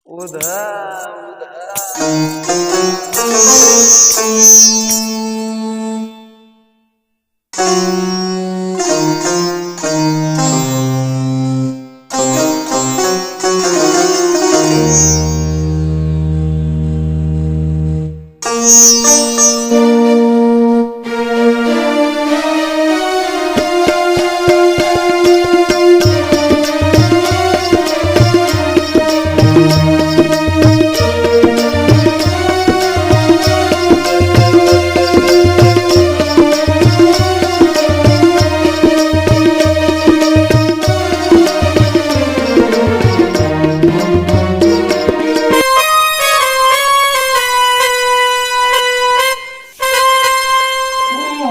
ಹೌದಾ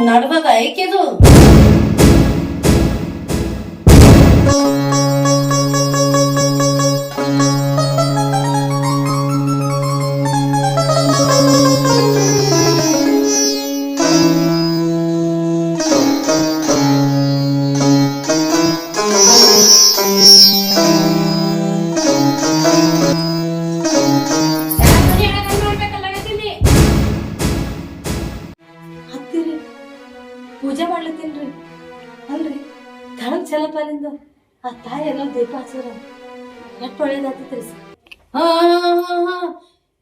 ನಡ್ದದ ಐಕಿದು ಹತ್ತಿರಿ ಪೂಜೆ ಮಾಡ್ಲತ್ತೀನ್ರಿ ಅಲ್ರಿ ತಳಗ್ ಚಲಪ ಅಲ್ಲಿಂದ ಆ ತಾಯಿ ಎಲ್ಲ ದೀಪ ಹಚ್ಚರ ಎಷ್ಟ್ ಒಳ್ಳೇದಾಗ್ತೈತ್ರಿ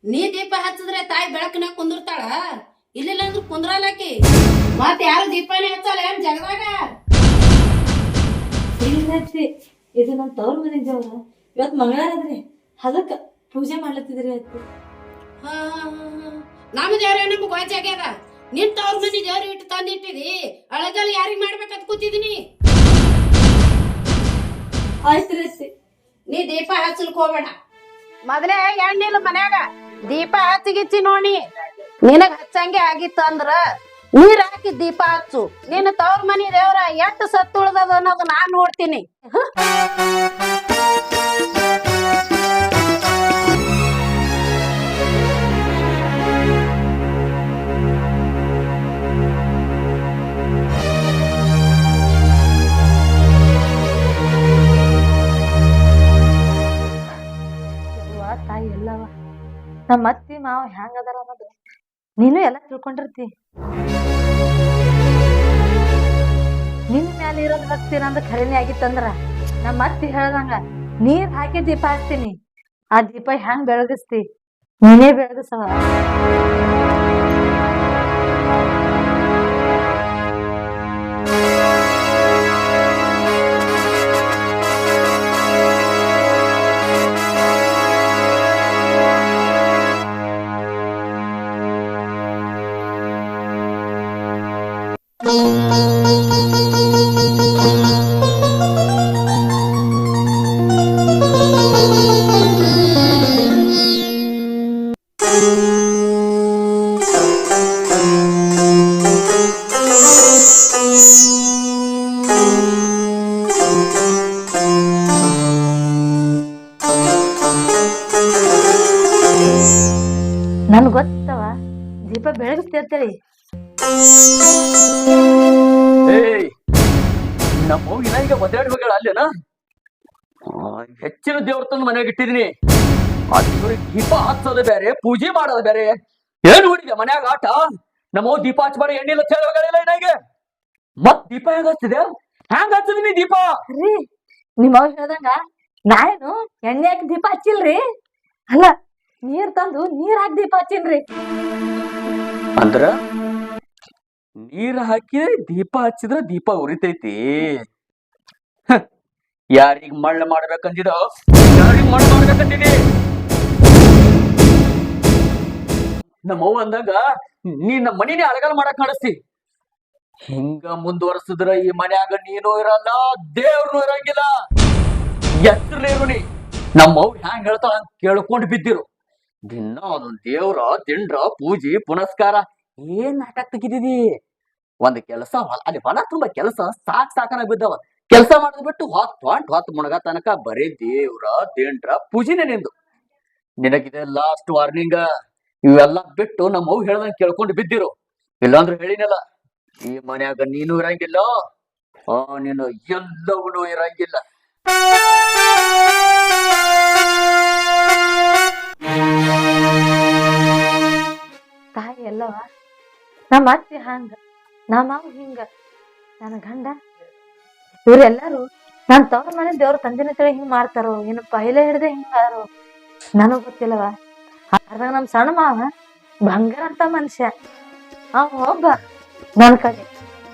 ನೀ ದೀಪ ಹಚ್ಚಿದ್ರೆ ತಾಯಿ ಬೆಳಕನಾಗ ಕುಂದಿರ್ತಾಳ ಇಲ್ಲಿಲ್ಲ ಅಂದ್ರೆ ಕುಂದ್ರಲ್ಲಕಿ ಮತ್ ಯಾರು ದೀಪನೇ ಹಚ್ಚಲ್ಲ ಏನ್ ಜಗದಾಗ ಇಲ್ಲತ್ರಿ ಇದು ನಮ್ ತವ್ರ ಮನೆ ದೇವ್ರ ಇವತ್ ಮಂಗಳವಾರ ಅದ್ರಿ ಅದಕ್ಕ ಪೂಜೆ ಮಾಡ್ಲತ್ತಿದ್ರಿ ಅತ್ತಿ ನಮ್ಮ ದೇವ್ರ ನಮ್ಗೆ ವಾಚ್ ಆಗ್ಯದ ನಿನ್ ತವ್ರ ಮನೆ ದೇವ್ರ ಇಟ್ಟು ತಂದಿಟ್ಟಿದಿ ಅಳಗಲ್ ಯಾರಿಗ್ ಮಾಡ್ಬೇಕಂತ ಕೂತಿದೀನಿ ಆಯ್ತ್ರಿ ಅತ್ತಿ ನೀ ದೀಪ ಹಚ್ಚಲಿಕ್ ಹೋಗ್ಬೇಡ ಮೊದಲೇ ಎಣ್ಣಿಲ್ಲ ಮನ್ಯಾಗ ದೀಪ ಹಚ್ಚಿಗಿಚ್ಚಿ ನೋಡಿ ನಿನಗ್ ಹಚ್ಚಂಗೆ ಆಗಿತ್ತು ಅಂದ್ರ ನೀರ್ ಹಾಕಿ ದೀಪ ಹಚ್ಚು ನಿನ್ನ ತವ್ರ ಮನಿ ದೇವ್ರ ಎಷ್ಟ್ ಸತ್ತು ಉಳ್ದದ ಅನ್ನೋದು ನಾನ್ ನೋಡ್ತೀನಿ ತಾಯಿ ಎಲ್ಲವ ನಮ್ಮ ಅತ್ತಿ ಮಾವ ಹೆಂಗ ಅದಾರ ಅನ್ನೋದು ನೀನು ಎಲ್ಲ ತಿಳ್ಕೊಂಡಿರ್ತಿ ನಿನ್ ಮ್ಯಾಲ ಇರೋದ್ ಹಚ್ತೀನ ಅಂದ್ರ ಖರೇನೆ ಆಗಿತ್ತಂದ್ರ ನಮ್ಮ ಅತ್ತಿ ಹೇಳ್ದಂಗ ನೀರ್ ಹಾಕಿ ದೀಪ ಹಚ್ತೀನಿ ಆ ದೀಪ ಹೆಂಗ್ ಬೆಳಗಿಸ್ತಿ ನೀನೇ ಬೆಳಗಿಸವ ನನ್ ಗೊತ್ತವ ದೀಪ ಬೆಳಗಿಸ್ತಿರ್ತೇಳಿ ನಮ್ಮ ಹೋಗಿನ ಈಗ ಒದ್ದಾಡಿ ಹೋಗ್ಯಾಳ ಅಲ್ಲೇನ ಹೆಚ್ಚಿನ ದೇವ್ರ ತಂದು ಮನೆಯಾಗ ಇಟ್ಟಿದೀನಿ ಅದ್ರಿಗೆ ದೀಪ ಹಚ್ಚೋದು ಬೇರೆ ಪೂಜೆ ಮಾಡೋದು ಬೇರೆ ಏನ್ ನೋಡಿದೆ ಮನ್ಯಾಗ ಆಟ ನಮ್ಮ ದೀಪ ಹಚ್ಚಬಾರ ಎಣ್ಣಿಲ್ಲ ಹೇಳಿ ಹೋಗಳಿಲ್ಲ ಏನಾಗೆ ಮತ್ ದೀಪ ಹೆಂಗ ಹಚ್ಚಿದೆ ಹೆಂಗ ಹಚ್ಚದಿನಿ ದೀಪ ರೀ ನಿಮ್ಮ ಅವ್ವ ಹೇಳ್ದಂಗ ನಾನೇನು ಎಣ್ಣೆ ಹಾಕಿ ದೀಪ ಹಚ್ಚಿಲ್ರಿ ಅಲ್ಲ ನೀರ್ ತಂದು ನೀರ್ ಹಾಕಿ ದೀಪ ಹಚ್ಚಿನ್ರಿ ಅಂದ್ರ ನೀರ್ ಹಾಕಿ ದೀಪ ಹಚ್ಚಿದ್ರ ದೀಪ ಉರಿತೈತಿ ಯಾರಿಗ್ ಮಳ್ಳ ಮಾಡ್ಬೇಕಂದಿದ ಯಾರಿಗ್ ಮಳ್ಳ ಮಾಡ್ಬೇಕಂದಿದಿ ನಮ್ಮವ್ವ ಅಂದಾಗ ನೀ ನಮ್ಮ ಮನಿನೇ ಅಳಗಲ್ ಮಾಡಕ್ ನಡೆಸ್ತಿ ಹಿಂಗ ಮುಂದುವರ್ಸಿದ್ರ ಈ ಮನ್ಯಾಗ ನೀನು ಇರಲ್ಲ ದೇವ್ರನು ಇರಂಗಿಲ್ಲ ಎತ್ತರ್ಲೇರು ನೀ ನಮ್ಮವ್ ಹ್ಯಾಂಗ ಹೇಳ್ತಾಳ ಅಂತ ಕೇಳ್ಕೊಂಡ್ ಬಿದ್ದಿರು ದಿನ ಅದೊಂದ್ ದೇವ್ರ ದಿಂಡ್ರ ಪೂಜೆ ಪುನಸ್ಕಾರ ಏನ್ ನಾಟಕ ತೆಗಿದಿದಿ ಒಂದ್ ಕೆಲಸ ಅಲ್ಲಿ ಹೊಲ ತುಂಬಾ ಕೆಲಸ ಸಾಕನ ಬಿದ್ದವ ಕೆಲಸ ಮಾಡೋದ್ ಬಿಟ್ಟು ಹೊತ್ತು ಮುಣಗ ತನಕ ಬರೀ ದೇವ್ರ ದಿಂಡ್ರ ಪೂಜೆನೆ ನಿಂದು ನಿನಗಿದೆ ಲಾಸ್ಟ್ ವಾರ್ನಿಂಗ್ ಇವೆಲ್ಲ ಬಿಟ್ಟು ನಮ್ಮವ್ ಹೇಳ್ದಂಗ್ ಕೇಳ್ಕೊಂಡು ಬಿದ್ದಿರು ಇಲ್ಲಾಂದ್ರೆ ಹೇಳಿನಲ್ಲ ಈ ಮನ್ಯಾಗ ನೀನು ಇರಂಗಿಲ್ಲ ನೀನು ಎಲ್ಲವೂ ಇರಂಗಿಲ್ಲ ನಮ್ಮ ಅತ್ತಿ ಹಂಗ ನಮ್ಮ ಮಾವ ಹಿಂಗ ನನ್ನ ಗಂಡ ಇವ್ರೆಲ್ಲಾರು ನಾನ್ ತವ್ರ ಮನೆ ದೇವ್ರ ತಂದಿನ ತಿಳಿ ಹಿಂಗ್ ಮಾಡ್ತಾರೋ ಏನು ಪೈಲೆ ಹಿಡ್ದೆ ಹಿಂಗಾರೋ ನನಗ್ ಗೊತ್ತಿಲ್ಲವ. ಅದ್ರಾಗ ನಮ್ ಸಣ್ಣ ಮಾವ ಬಂಗಾರ ಅಂತ ಮನುಷ್ಯ, ಅವ ಒಬ್ಬ ನನ್ ಕಡೆ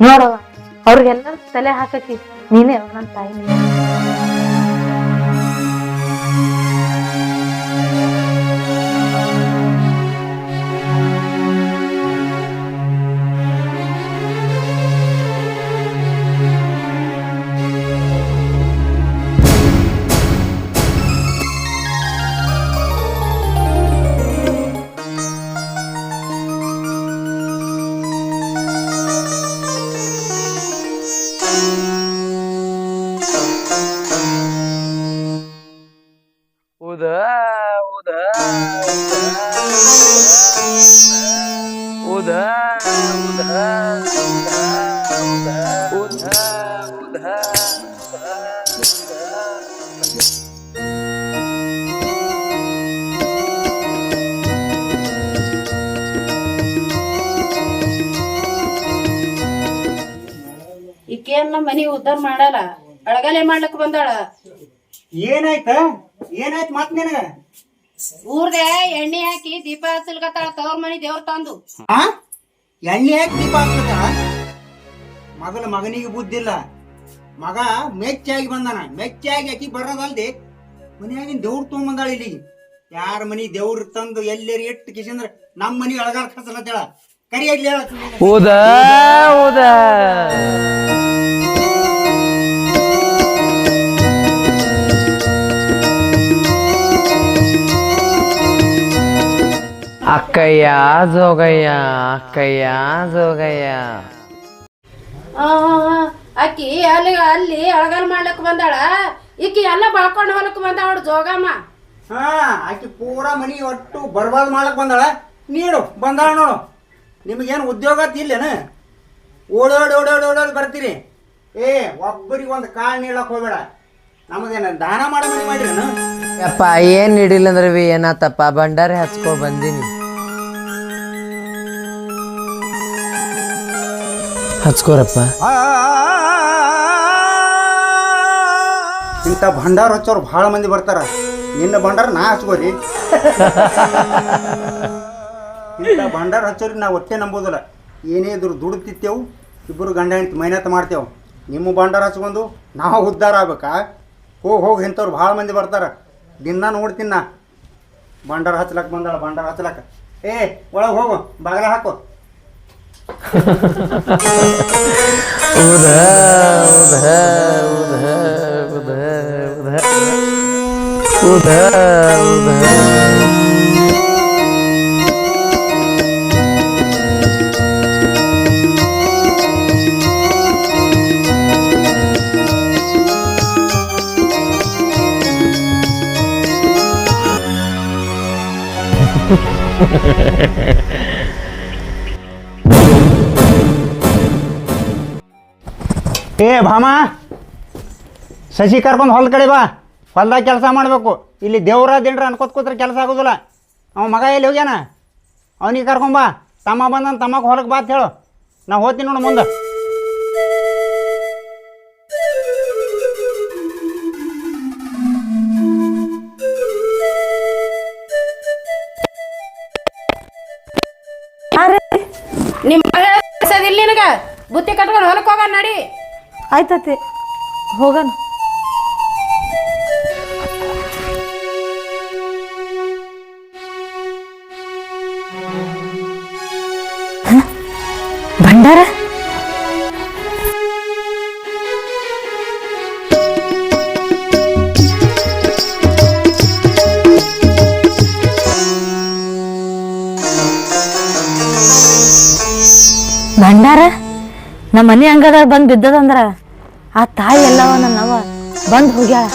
ನೋಡವ ಅವ್ರಿಗೆಲ್ಲರೂ ತಲೆ ಹಾಕಿ ನೀನೇ ನನ್ನ ತಾಯಿ. ಈಕೇನ್ ನಮ್ಮ ಮನಿ ಉದ್ದಾರ ಮಾಡಲ್ಲ, ಅಳಗಲೆ ಮಾಡ್ಲಕ್ ಬಂದಾಳ. ಏನಾಯ್ತ ಏನಾಯ್ತು ಮತ್ ನಿನಗ? ಊರ್ದೆ ಎಣ್ಣೆ ಹಾಕಿ ದೀಪ ಹಚ್ಚಲ್ಗತ್ತಾಳ ತವ್ರ ಮನಿ ದೇವ್ರ ತಂದು. ಆ ಎಣ್ಣೆ ಹಾಕಿ ದೀಪ ಹಾಕ್ತಾಳ? ಮಗನ ಮಗನಿಗೆ ಬುದ್ಧಿಲ್ಲ. ಮಗ ಮೆಚ್ಚಾಗಿ ಬಂದಾನ, ಮೆಚ್ಚಾಗಿ ಆಕಿ ಬರೋದಲ್ದೆ ಮನ್ಯಾಗಿನ ದೇವ್ರ ತಗೊಂಬಂದಾಳ ಇಲ್ಲಿಗೆ. ಯಾರ ಮನಿ ದೇವ್ರ ತಂದು ಎಲ್ಲೇರಿ ಇಟ್ಟು ಕಿಸಂದ್ರ ನಮ್ಮ ಮನಿ ಅಳಗಾಲ ಕಸಲತ್ತೇಳ ಕರಿ ಆಗ್ಲಿ ಹೇಳ. ಅಕ್ಕಯ್ಯ ಜೋಗಯ್ಯ ಅಕ್ಕಯ್ಯ ಜೋಗಯ್ಯ. ಅಕ್ಕಿ ಅಲ್ಲಿ ಅಲ್ಲಿ ಅಳಗಲ್ ಮಾಡ್ಲಕ್ ಬಂದಾಳ. ಈಕಿ ಎಲ್ಲ ಬಳ್ಕೊಂಡ್ ಹೊಲಕ್ ಬಂದಾಳ ಜೋಗಮ್ಮ. ಹಾ ಆಕಿ ಪೂರಾ ಮನಿ ಒಟ್ಟು ಬರ್ಬಾದ್ ಮಾಡಕ್ ಬಂದಾಳ. ನೀಡು ಬಂದಾಳ ನೋಡು. ನಿಮಗೇನು ಉದ್ಯೋಗ ಇಲ್ಲೇನ? ಓಡೋಡಿ ಓಡೋಡಿ ಓಡೋಡಿ ಬರ್ತೀರಿ. ಒಬ್ಬರಿಗೆ ಒಂದು ಕಾಳು ನೀಡಕ್ ಹೋಗ್ಬೇಡ. ನಮ್ಮದೇನ ದಾನ ಮಾಡೋ ಮನಿ ಮಾಡಿರೇನು? ಯಪ್ಪ ಏನ್ ಹಿಡಿಲ್ಲ ಅಂದ್ರೆ ಬಿ ಏನಾತಪ್ಪ, ಭಂಡಾರಿ ಹಚ್ಕೊಂಡ್ ಬಂದೀನಿ. ಹಚ್ಕೋರಪ್ಪ. ಇಂಥ ಭಂಡಾರ ಹಚ್ಚೋರು ಭಾಳ ಮಂದಿ ಬರ್ತಾರ. ನಿನ್ನ ಭಂಡಾರ ನಾ ಹಚ್ಕೋರಿ. ಇಂಥ ಭಂಡಾರ ಹಚ್ಚೋರಿಗೆ ನಾವು ಒಟ್ಟೆ ನಂಬೋದಿಲ್ಲ. ಏನೇ ಇದ್ರು ದುಡ್ತಿತ್ತೇವು, ಇಬ್ಬರು ಗಂಡ ಹೆಂಡತಿ ಮೈನಾತ ಮಾಡ್ತೇವೆ. ನಿಮ್ಮ ಭಂಡಾರ ಹಚ್ಕೊಂಡು ನಾವು ಉದ್ಧಾರ ಆಗ್ಬೇಕಾ? ಹೋಗಿ ಇಂಥವ್ರು ಭಾಳ ಮಂದಿ ಬರ್ತಾರ. ದಿನ ನೋಡ್ತೀನಿ ನಾ. ಭಂಡಾರ ಹಚ್ಲಕ್ಕೆ ಬಂದಾಳ, ಭಂಡಾರ ಹಚ್ಲಕ್ಕ. ಒಳಗೆ ಹೋಗು, ಬಾಗಿಲ ಹಾಕು. ಭಾಮ, ಸಸಿ ಕರ್ಕೊಂಡು ಹೊಲ ಕಡೆ ಬಾ. ಹೊಲ್ದಾಗ ಕೆಲಸ ಮಾಡಬೇಕು. ಇಲ್ಲಿ ದೇವ್ರ ದಿನ್ರ ಅನ್ಕೋತ ಕೂತ್ರೆ ಕೆಲಸ ಆಗೋದಿಲ್ಲ. ಅವ ಮಗ ಎಲ್ಲಿ ಹೋಗ್ಯಾನ? ಅವನಿಗೆ ಕರ್ಕೊಂಬಾ. ತಮ್ಮ ಬಂದನ್, ತಮ್ಮಕ್ಕೆ ಹೊಲಕ್ಕೆ ಬಾ ಅಂತ ಹೇಳು. ನಾ ಹೋಗ್ತೀನಿ ನೋಡು ಮುಂದೆ. ನಿಮ್ ಇಲ್ಲಿ ನಿನಗ ಬುತ್ತಿ ಕಟ್ಕೊಂಡು ಹೊಲಕ್ ಹೋಗ ನಡಿ. ಆಯ್ತತಿ ಹೋಗಣ. ಭಂಡಾರ ಭಂಡಾರ ನಮ್ಮ ಮನೆ ಅಂಗದ ಬಂದ್ ಬಿದ್ದದಂದ್ರ ಆ ತಾಯಿ ಎಲ್ಲವ ನನ್ನವ ಬಂದ್ ಹೋಗ್ಯಾಳ.